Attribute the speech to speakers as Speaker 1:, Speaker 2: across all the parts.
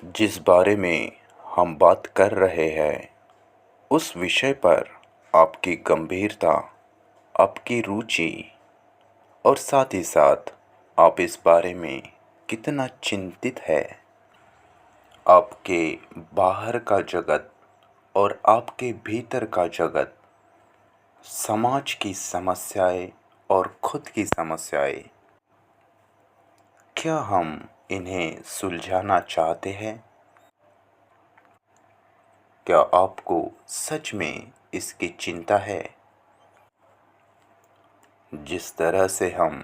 Speaker 1: जिस बारे में हम बात कर रहे हैं उस विषय पर आपकी गंभीरता, आपकी रुचि और साथ ही साथ आप इस बारे में कितना चिंतित है। आपके बाहर का जगत और आपके भीतर का जगत, समाज की समस्याएं और खुद की समस्याएं, क्या हम इन्हें सुलझाना चाहते हैं? क्या आपको सच में इसकी चिंता है? जिस तरह से हम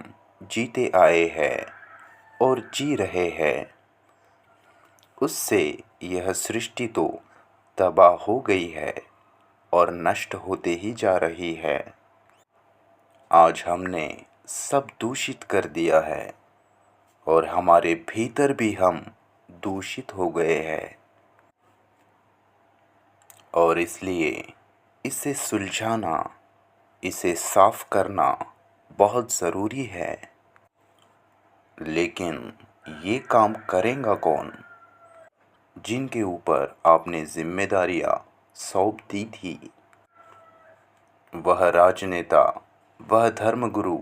Speaker 1: जीते आए हैं और जी रहे हैं, उससे यह सृष्टि तो तबाह हो गई है और नष्ट होते ही जा रही है। आज हमने सब दूषित कर दिया है और हमारे भीतर भी हम दूषित हो गए हैं, और इसलिए इसे सुलझाना, इसे साफ करना बहुत ज़रूरी है। लेकिन ये काम करेगा कौन? जिनके ऊपर आपने जिम्मेदारियां सौंप दी थी, वह राजनेता, वह धर्मगुरु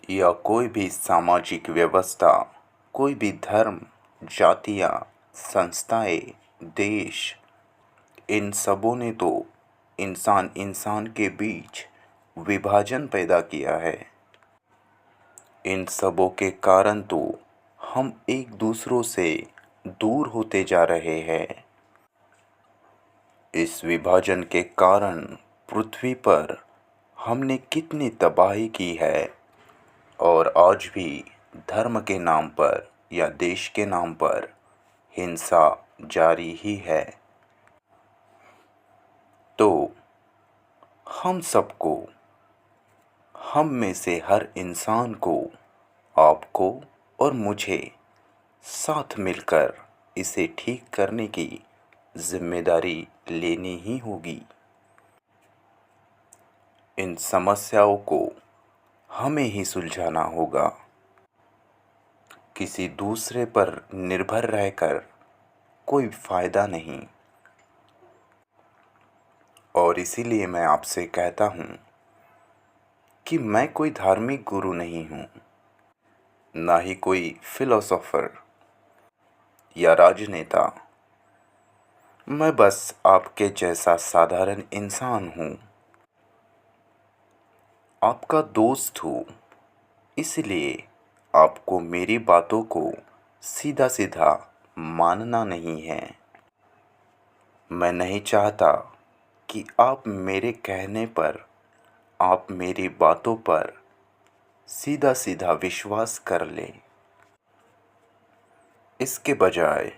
Speaker 1: या कोई भी सामाजिक व्यवस्था, कोई भी धर्म, जातियां, संस्थाएं, देश, इन सबों ने तो इंसान इंसान के बीच विभाजन पैदा किया है। इन सबों के कारण तो हम एक दूसरों से दूर होते जा रहे हैं। इस विभाजन के कारण पृथ्वी पर हमने कितनी तबाही की है, और आज भी धर्म के नाम पर या देश के नाम पर हिंसा जारी ही है। तो हम सबको, हम में से हर इंसान को, आपको और मुझे साथ मिलकर इसे ठीक करने की जिम्मेदारी लेनी ही होगी। इन समस्याओं को हमें ही सुलझाना होगा। किसी दूसरे पर निर्भर रहकर कोई फायदा नहीं। और इसीलिए मैं आपसे कहता हूँ कि मैं कोई धार्मिक गुरु नहीं हूँ, ना ही कोई फिलोसोफर या राजनेता। मैं बस आपके जैसा साधारण इंसान हूँ, आपका दोस्त हूँ। इसलिए आपको मेरी बातों को सीधा सीधा मानना नहीं है। मैं नहीं चाहता कि आप मेरे कहने पर, आप मेरी बातों पर सीधा सीधा विश्वास कर लें। इसके बजाय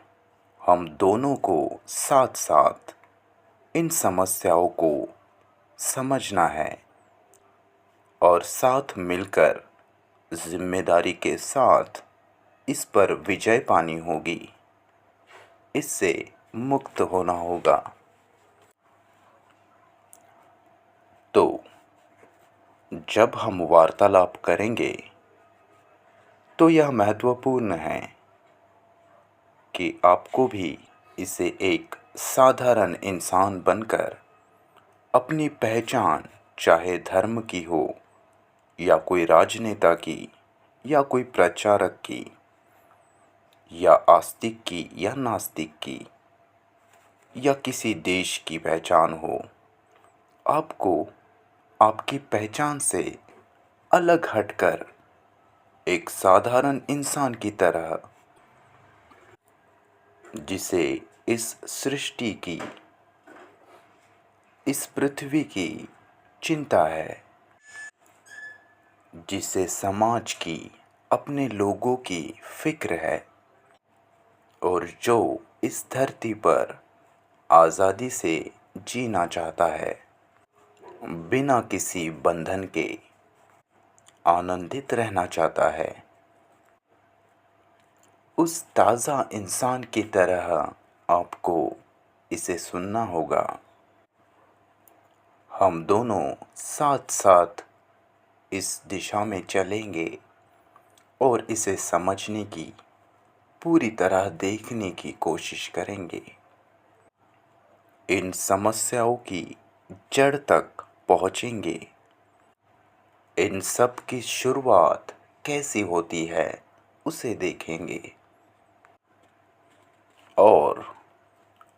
Speaker 1: हम दोनों को साथ साथ इन समस्याओं को समझना है और साथ मिलकर जिम्मेदारी के साथ इस पर विजय पानी होगी। इससे मुक्त होना होगा। तो जब हम वार्तालाप करेंगे तो यह महत्वपूर्ण है कि आपको भी इसे एक साधारण इंसान बनकर अपनी पहचान, चाहे धर्म की हो या कोई राजनेता की या कोई प्रचारक की या आस्तिक की या नास्तिक की या किसी देश की पहचान हो, आपको आपकी पहचान से अलग हटकर एक साधारण इंसान की तरह, जिसे इस सृष्टि की, इस पृथ्वी की चिंता है, जिसे समाज की, अपने लोगों की फिक्र है, और जो इस धरती पर आज़ादी से जीना चाहता है, बिना किसी बंधन के आनंदित रहना चाहता है, उस ताज़ा इंसान की तरह आपको इसे सुनना होगा। हम दोनों साथ साथ इस दिशा में चलेंगे और इसे समझने की पूरी तरह देखने की कोशिश करेंगे। इन समस्याओं की जड़ तक पहुँचेंगे। इन सब की शुरुआत कैसी होती है उसे देखेंगे और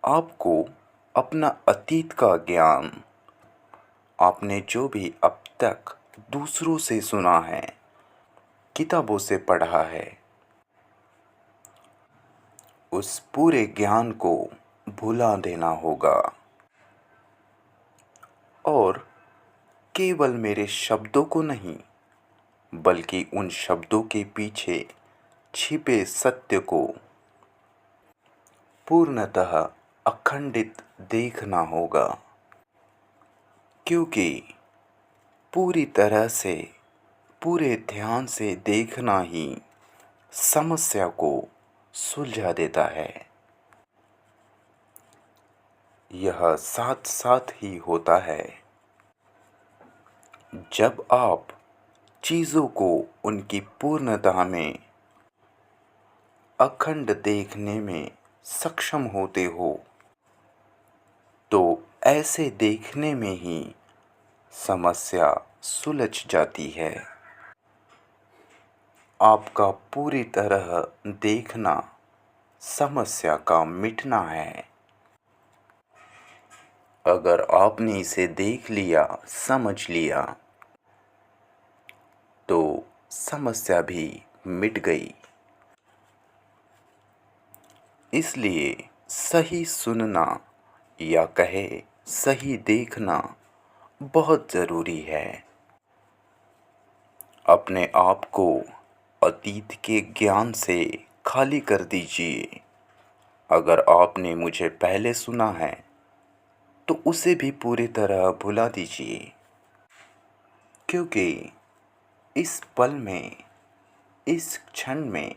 Speaker 1: आपको अपना अतीत का ज्ञान, आपने जो भी अब तक दूसरों से सुना है, किताबों से पढ़ा है, उस पूरे ज्ञान को भुला देना होगा और केवल मेरे शब्दों को नहीं, बल्कि उन शब्दों के पीछे छिपे सत्य को पूर्णतः अखंडित देखना होगा। क्योंकि पूरी तरह से, पूरे ध्यान से देखना ही समस्या को सुलझा देता है। यह साथ साथ ही होता है। जब आप चीज़ों को उनकी पूर्णता में अखंड देखने में सक्षम होते हो, तो ऐसे देखने में ही समस्या सुलझ जाती है। आपका पूरी तरह देखना समस्या का मिटना है। अगर आपने इसे देख लिया, समझ लिया, तो समस्या भी मिट गई। इसलिए सही सुनना या कहे सही देखना बहुत ज़रूरी है। अपने आप को अतीत के ज्ञान से खाली कर दीजिए। अगर आपने मुझे पहले सुना है तो उसे भी पूरी तरह भुला दीजिए। क्योंकि इस पल में, इस क्षण में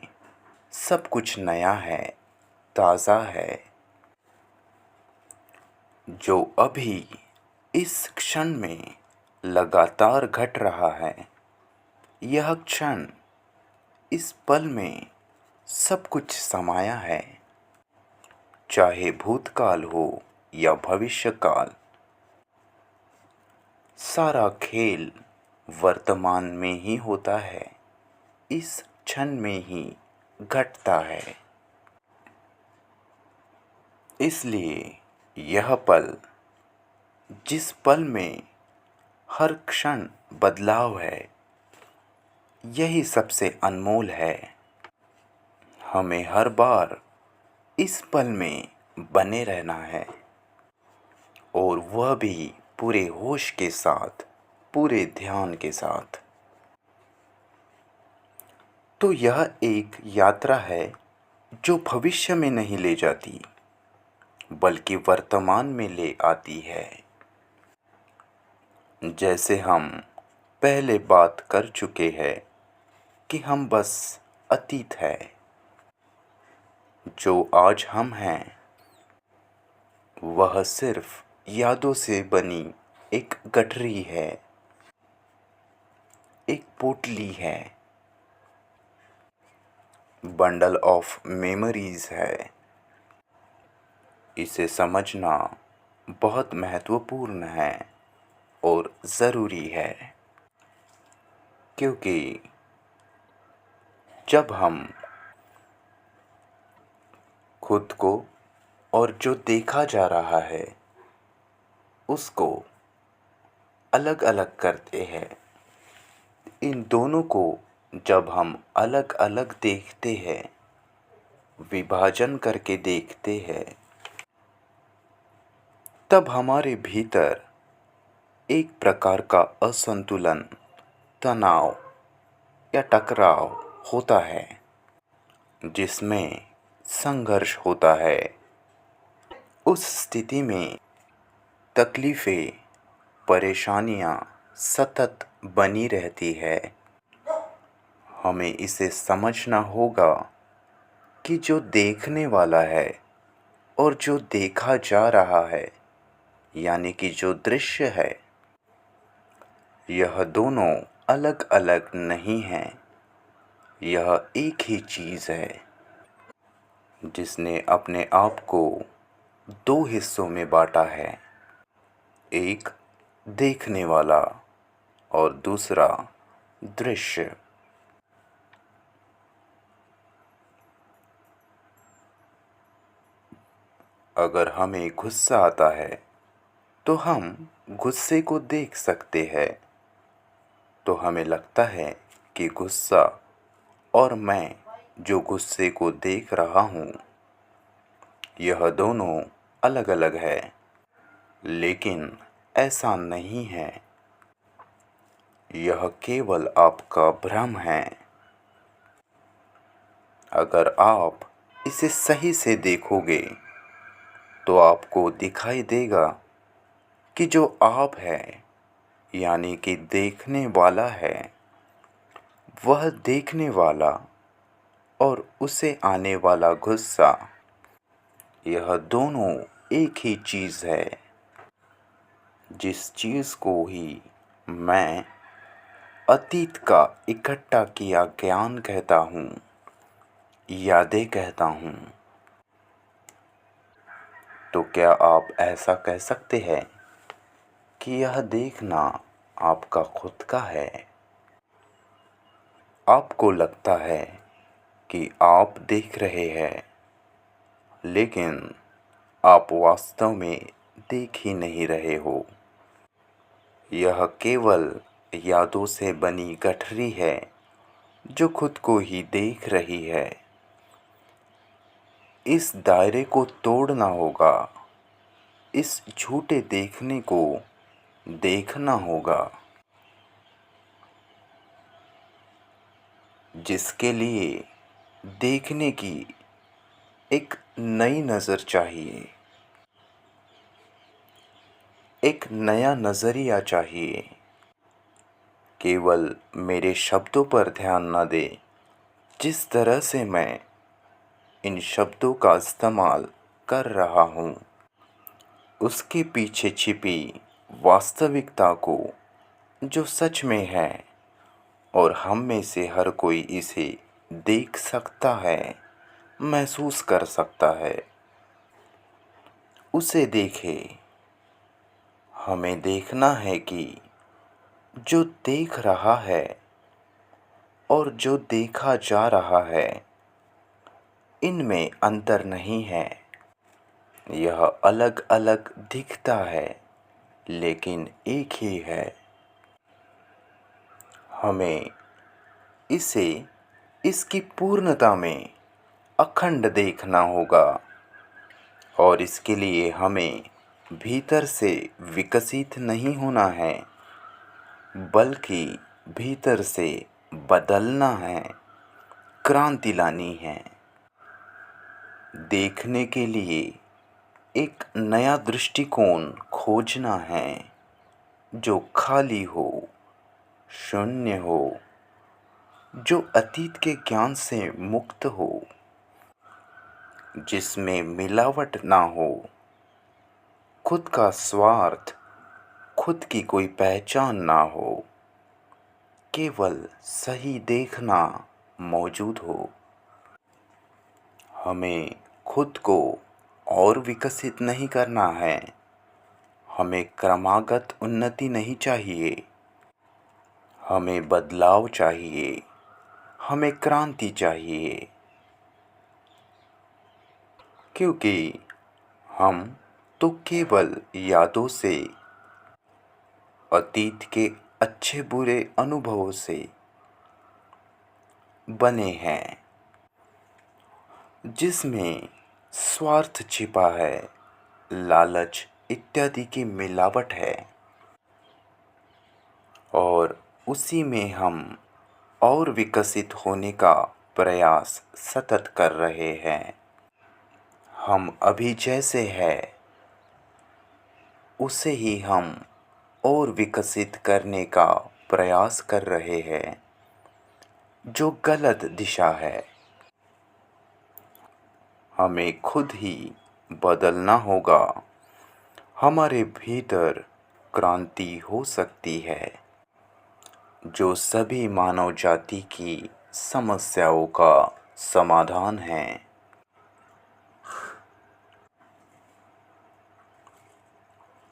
Speaker 1: सब कुछ नया है, ताज़ा है। जो अभी इस क्षण में लगातार घट रहा है, यह क्षण, इस पल में सब कुछ समाया है। चाहे भूतकाल हो या भविष्यकाल, सारा खेल वर्तमान में ही होता है, इस क्षण में ही घटता है। इसलिए यह पल, जिस पल में हर क्षण बदलाव है, यही सबसे अनमोल है। हमें हर बार इस पल में बने रहना है और वह भी पूरे होश के साथ, पूरे ध्यान के साथ। तो यह एक यात्रा है जो भविष्य में नहीं ले जाती, बल्कि वर्तमान में ले आती है। जैसे हम पहले बात कर चुके हैं कि हम बस अतीत है। जो आज हम हैं, वह सिर्फ यादों से बनी एक गठरी है, एक पोटली है, बंडल ऑफ मेमोरीज है। इसे समझना बहुत महत्वपूर्ण है और ज़रूरी है। क्योंकि जब हम खुद को और जो देखा जा रहा है उसको अलग अलग करते हैं, इन दोनों को जब हम अलग अलग देखते हैं, विभाजन करके देखते हैं, तब हमारे भीतर एक प्रकार का असंतुलन, तनाव या टकराव होता है, जिसमें संघर्ष होता है। उस स्थिति में तकलीफ़ें, परेशानियाँ सतत बनी रहती है। हमें इसे समझना होगा कि जो देखने वाला है और जो देखा जा रहा है, यानी कि जो दृश्य है, यह दोनों अलग अलग नहीं हैं। यह एक ही चीज़ है। जिसने अपने आप को दो हिस्सों में बांटा है, एक देखने वाला और दूसरा दृश्य। अगर हमें गुस्सा आता है तो हम गुस्से को देख सकते हैं, तो हमें लगता है कि गुस्सा और मैं जो गुस्से को देख रहा हूँ, यह दोनों अलग अलग है। लेकिन ऐसा नहीं है, यह केवल आपका भ्रम है। अगर आप इसे सही से देखोगे तो आपको दिखाई देगा कि जो आप है, यानी कि देखने वाला है, वह देखने वाला और उसे आने वाला गुस्सा, यह दोनों एक ही चीज़ है। जिस चीज़ को ही मैं अतीत का इकट्ठा किया ज्ञान कहता हूँ, यादें कहता हूँ, तो क्या आप ऐसा कह सकते हैं कि यह देखना आपका खुद का है? आपको लगता है कि आप देख रहे हैं, लेकिन आप वास्तव में देख ही नहीं रहे हो। यह केवल यादों से बनी गठरी है जो खुद को ही देख रही है। इस दायरे को तोड़ना होगा, इस झूठे देखने को देखना होगा, जिसके लिए देखने की एक नई नज़र चाहिए, एक नया नज़रिया चाहिए। केवल मेरे शब्दों पर ध्यान न दे। जिस तरह से मैं इन शब्दों का इस्तेमाल कर रहा हूँ, उसके पीछे छिपी वास्तविकता को, जो सच में है और हम में से हर कोई इसे देख सकता है, महसूस कर सकता है, उसे देखे। हमें देखना है कि जो देख रहा है और जो देखा जा रहा है, इनमें अंतर नहीं है। यह अलग अलग दिखता है, लेकिन एक ही है। हमें इसे इसकी पूर्णता में अखंड देखना होगा, और इसके लिए हमें भीतर से विकसित नहीं होना है, बल्कि भीतर से बदलना है, क्रांति लानी है। देखने के लिए एक नया दृष्टिकोण खोजना है, जो खाली हो, शून्य हो, जो अतीत के ज्ञान से मुक्त हो, जिसमें मिलावट ना हो, खुद का स्वार्थ, खुद की कोई पहचान ना हो, केवल सही देखना मौजूद हो। हमें खुद को और विकसित नहीं करना है, हमें क्रमागत उन्नति नहीं चाहिए, हमें बदलाव चाहिए, हमें क्रांति चाहिए। क्योंकि हम तो केवल यादों से, अतीत के अच्छे बुरे अनुभवों से बने हैं, जिसमें स्वार्थ छिपा है, लालच इत्यादि की मिलावट है, और उसी में हम और विकसित होने का प्रयास सतत कर रहे हैं। हम अभी जैसे हैं, उसे ही हम और विकसित करने का प्रयास कर रहे हैं, जो गलत दिशा है। हमें खुद ही बदलना होगा। हमारे भीतर क्रांति हो सकती है, जो सभी मानव जाति की समस्याओं का समाधान है।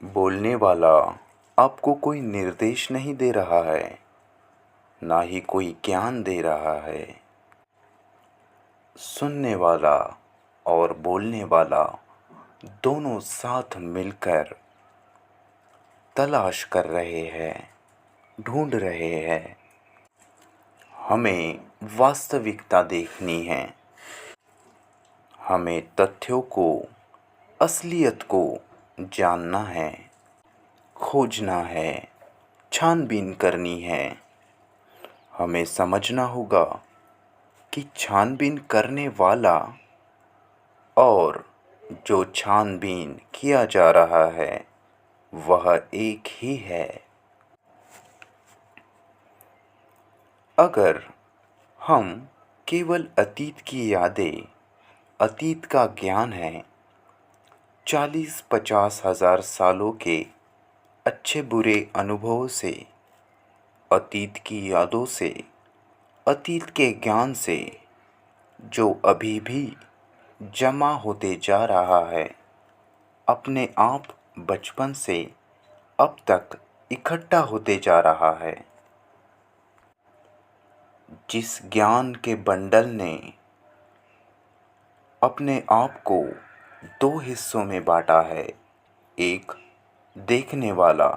Speaker 1: बोलने वाला आपको कोई निर्देश नहीं दे रहा है, ना ही कोई ज्ञान दे रहा है। सुनने वाला और बोलने वाला दोनों साथ मिलकर तलाश कर रहे हैं, ढूंढ रहे हैं। हमें वास्तविकता देखनी है। हमें तथ्यों को, असलियत को जानना है, खोजना है, छानबीन करनी है। हमें समझना होगा कि छानबीन करने वाला और जो छानबीन किया जा रहा है वह एक ही है। अगर हम केवल अतीत की यादें, अतीत का ज्ञान है, 40-50 हज़ार सालों के अच्छे बुरे अनुभवों से, अतीत की यादों से, अतीत के ज्ञान से जो अभी भी जमा होते जा रहा है, अपने आप बचपन से अब तक इकट्ठा होते जा रहा है। जिस ज्ञान के बंडल ने अपने आप को दो हिस्सों में बांटा है, एक देखने वाला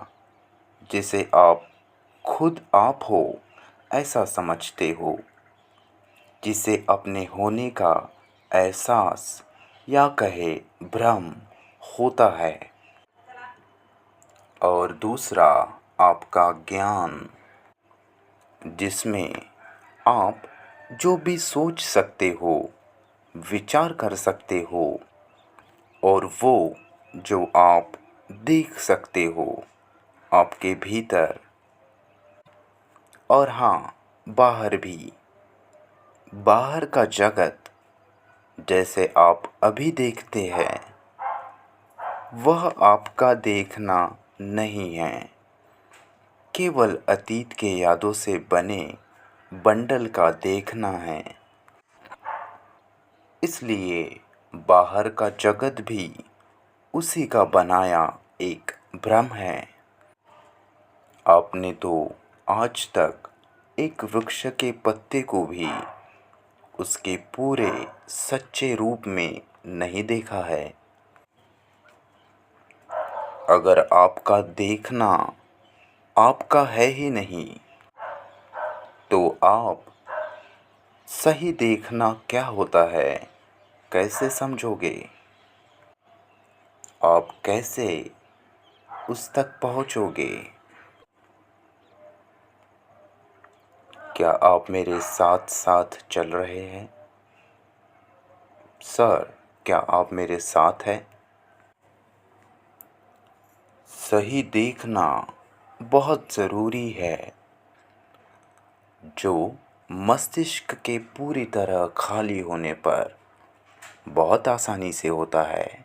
Speaker 1: जिसे आप खुद आप हो ऐसा समझते हो, जिसे अपने होने का एहसास या कहे भ्रम होता है, और दूसरा आपका ज्ञान जिसमें आप जो भी सोच सकते हो, विचार कर सकते हो, और वो जो आप देख सकते हो आपके भीतर और हाँ, बाहर भी। बाहर का जगत जैसे आप अभी देखते हैं वह आपका देखना नहीं है, केवल अतीत के यादों से बने बंडल का देखना है। इसलिए बाहर का जगत भी उसी का बनाया एक भ्रम है। आपने तो आज तक एक वृक्ष के पत्ते को भी उसके पूरे सच्चे रूप में नहीं देखा है। अगर आपका देखना आपका है ही नहीं, तो आप सही देखना क्या होता है कैसे समझोगे? आप कैसे उस तक पहुंचोगे? क्या आप मेरे साथ साथ चल रहे हैं? सर, क्या आप मेरे साथ हैं? सही देखना बहुत ज़रूरी है, जो मस्तिष्क के पूरी तरह खाली होने पर बहुत आसानी से होता है।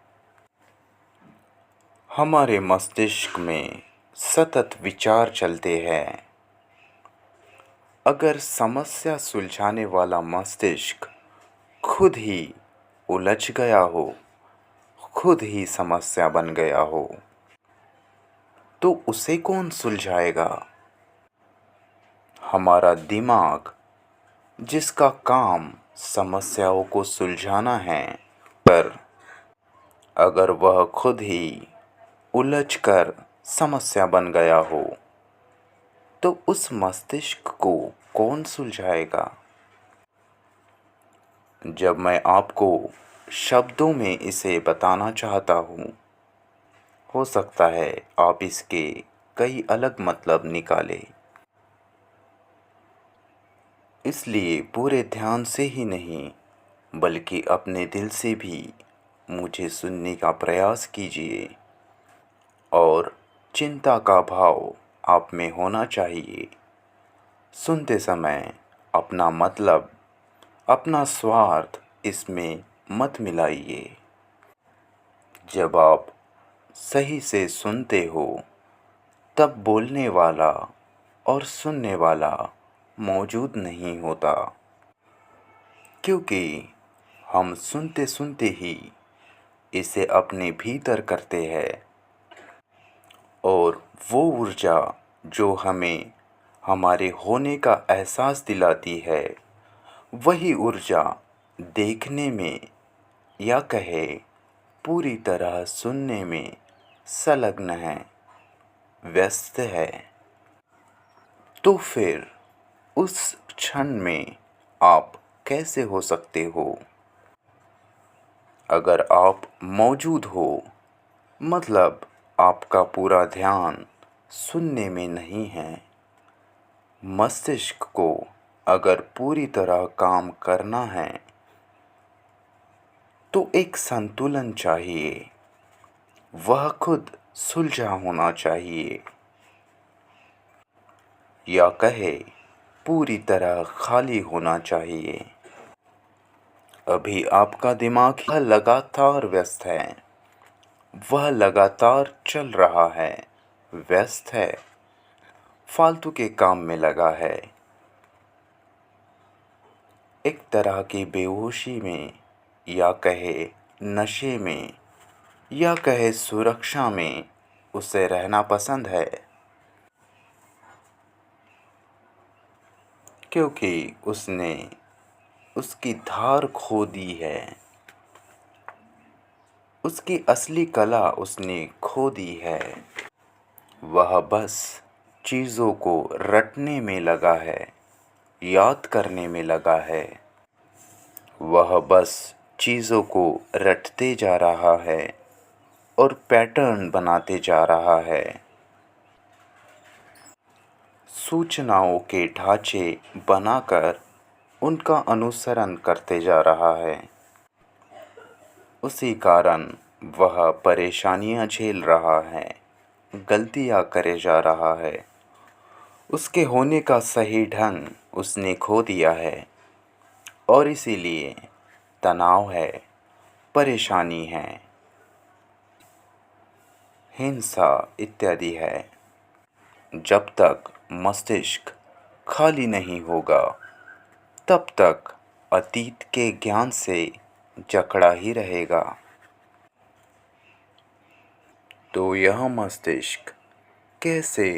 Speaker 1: हमारे मस्तिष्क में सतत विचार चलते हैं। अगर समस्या सुलझाने वाला मस्तिष्क खुद ही उलझ गया हो, खुद ही समस्या बन गया हो, तो उसे कौन सुलझाएगा? हमारा दिमाग, जिसका काम समस्याओं को सुलझाना है, पर अगर वह खुद ही उलझकर समस्या बन गया हो, तो उस मस्तिष्क को कौन सुलझाएगा? जब मैं आपको शब्दों में इसे बताना चाहता हूँ, हो सकता है आप इसके कई अलग मतलब निकालें। इसलिए पूरे ध्यान से ही नहीं, बल्कि अपने दिल से भी मुझे सुनने का प्रयास कीजिए, और चिंता का भाव आप में होना चाहिए। सुनते समय अपना मतलब, अपना स्वार्थ इसमें मत मिलाइए। जब आप सही से सुनते हो, तब बोलने वाला और सुनने वाला मौजूद नहीं होता, क्योंकि हम सुनते सुनते ही इसे अपने भीतर करते हैं। और वो ऊर्जा जो हमें हमारे होने का एहसास दिलाती है, वही ऊर्जा देखने में या कहे पूरी तरह सुनने में संलग्न है, व्यस्त है। तो फिर उस क्षण में आप कैसे हो सकते हो? अगर आप मौजूद हो, मतलब आपका पूरा ध्यान सुनने में नहीं है। मस्तिष्क को अगर पूरी तरह काम करना है तो एक संतुलन चाहिए, वह खुद सुलझा होना चाहिए, या कहे पूरी तरह खाली होना चाहिए। अभी आपका दिमाग वह लगातार व्यस्त है, वह लगातार चल रहा है, व्यस्त है, फालतू के काम में लगा है, एक तरह की बेहोशी में, या कहे नशे में, या कहे सुरक्षा में उसे रहना पसंद है, क्योंकि उसने उसकी धार खो दी है, उसकी असली कला उसने खो दी है। वह बस चीज़ों को रटने में लगा है, याद करने में लगा है। वह बस चीज़ों को रटते जा रहा है और पैटर्न बनाते जा रहा है, सूचनाओं के ढांचे बनाकर उनका अनुसरण करते जा रहा है। उसी कारण वह परेशानियां झेल रहा है, गलतियां करे जा रहा है। उसके होने का सही ढंग उसने खो दिया है और इसीलिए तनाव है, परेशानी है, हिंसा इत्यादि है। जब तक मस्तिष्क खाली नहीं होगा, तब तक अतीत के ज्ञान से जकड़ा ही रहेगा। तो यह मस्तिष्क कैसे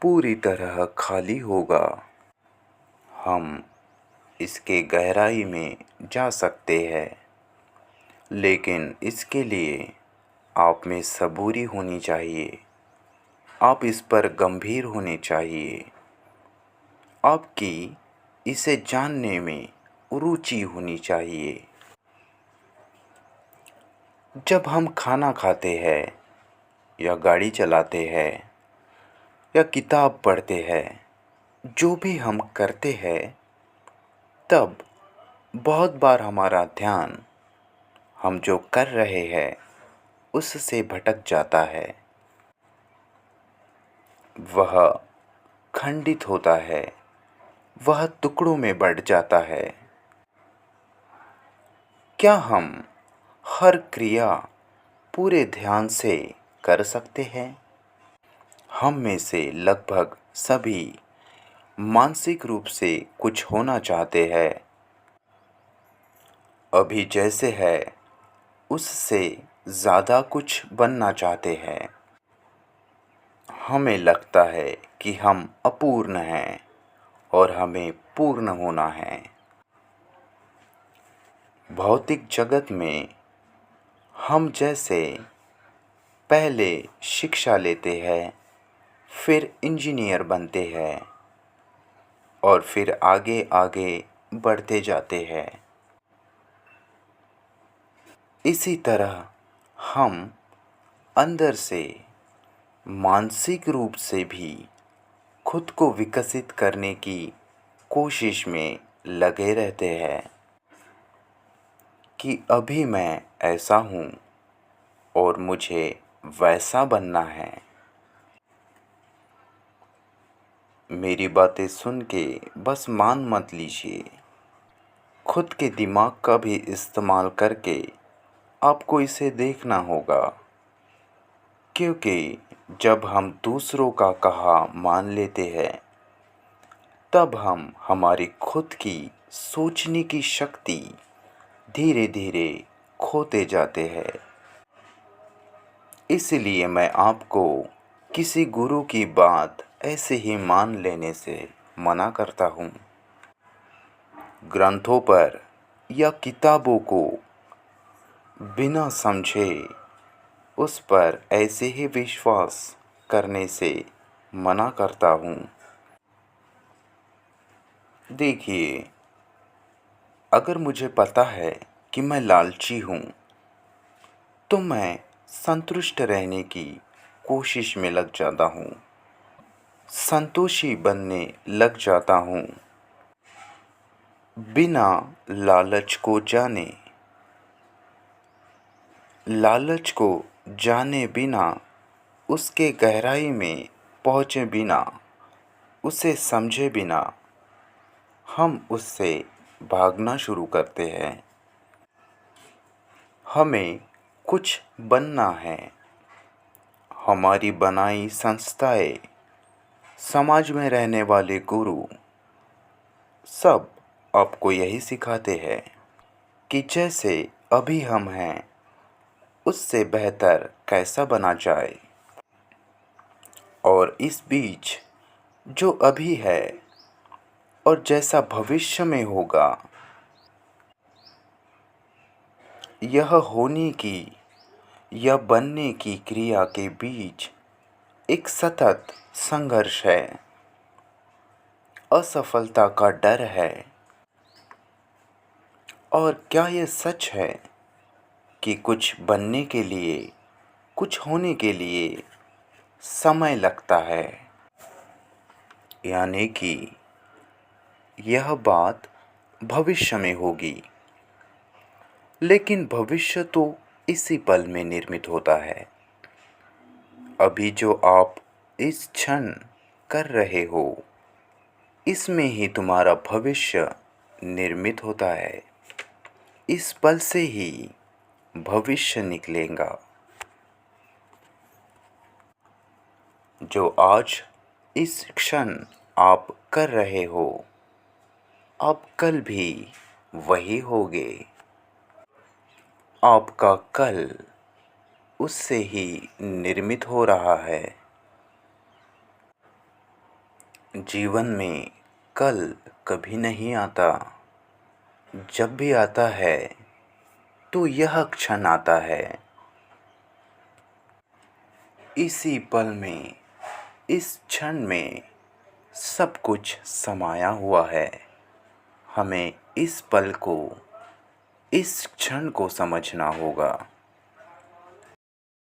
Speaker 1: पूरी तरह खाली होगा? हम इसके गहराई में जा सकते हैं, लेकिन इसके लिए आप में सबूरी होनी चाहिए। आप इस पर गंभीर होने चाहिए। आपकी इसे जानने में रुचि होनी चाहिए। जब हम खाना खाते हैं या गाड़ी चलाते हैं या किताब पढ़ते हैं, जो भी हम करते हैं, तब बहुत बार हमारा ध्यान हम जो कर रहे हैं उससे भटक जाता है। वह खंडित होता है, वह टुकड़ों में बँट जाता है। क्या हम हर क्रिया पूरे ध्यान से कर सकते हैं? हम में से लगभग सभी मानसिक रूप से कुछ होना चाहते हैं। अभी जैसे है उससे ज़्यादा कुछ बनना चाहते हैं। हमें लगता है कि हम अपूर्ण हैं और हमें पूर्ण होना है। भौतिक जगत में हम जैसे पहले शिक्षा लेते हैं, फिर इंजीनियर बनते हैं और फिर आगे आगे बढ़ते जाते हैं। इसी तरह हम अंदर से मानसिक रूप से भी खुद को विकसित करने की कोशिश में लगे रहते हैं कि अभी मैं ऐसा हूँ और मुझे वैसा बनना है। मेरी बातें सुन के बस मान मत लीजिए। खुद के दिमाग का भी इस्तेमाल करके आपको इसे देखना होगा, क्योंकि जब हम दूसरों का कहा मान लेते हैं, तब हम हमारी खुद की सोचने की शक्ति धीरे धीरे खोते जाते हैं। इसलिए मैं आपको किसी गुरु की बात ऐसे ही मान लेने से मना करता हूँ। ग्रंथों पर या किताबों को बिना समझे उस पर ऐसे ही विश्वास करने से मना करता हूँ। देखिए, अगर मुझे पता है कि मैं लालची हूँ, तो मैं संतुष्ट रहने की कोशिश में लग जाता हूँ, संतोषी बनने लग जाता हूँ, बिना लालच को जाने। लालच को जाने बिना, उसके गहराई में पहुँचे बिना, उसे समझे बिना हम उससे भागना शुरू करते हैं। हमें कुछ बनना है। हमारी बनाई संस्थाएं, समाज में रहने वाले गुरु सब आपको यही सिखाते हैं कि जैसे अभी हम हैं, उससे बेहतर कैसा बना जाए। और इस बीच जो अभी है और जैसा भविष्य में होगा, यह होने की या बनने की क्रिया के बीच एक सतत संघर्ष है। असफलता का डर है। और क्या यह सच है कि कुछ बनने के लिए, कुछ होने के लिए समय लगता है? यानी कि यह बात भविष्य में होगी, लेकिन भविष्य तो इसी पल में निर्मित होता है। अभी जो आप इस क्षण कर रहे हो, इसमें ही तुम्हारा भविष्य निर्मित होता है। इस पल से ही भविष्य निकलेगा। जो आज इस क्षण आप कर रहे हो, आप कल भी वही होगे। आपका कल उससे ही निर्मित हो रहा है। जीवन में कल कभी नहीं आता। जब भी आता है तो यह क्षण आता है। इसी पल में, इस क्षण में सब कुछ समाया हुआ है। हमें इस पल को, इस क्षण को समझना होगा।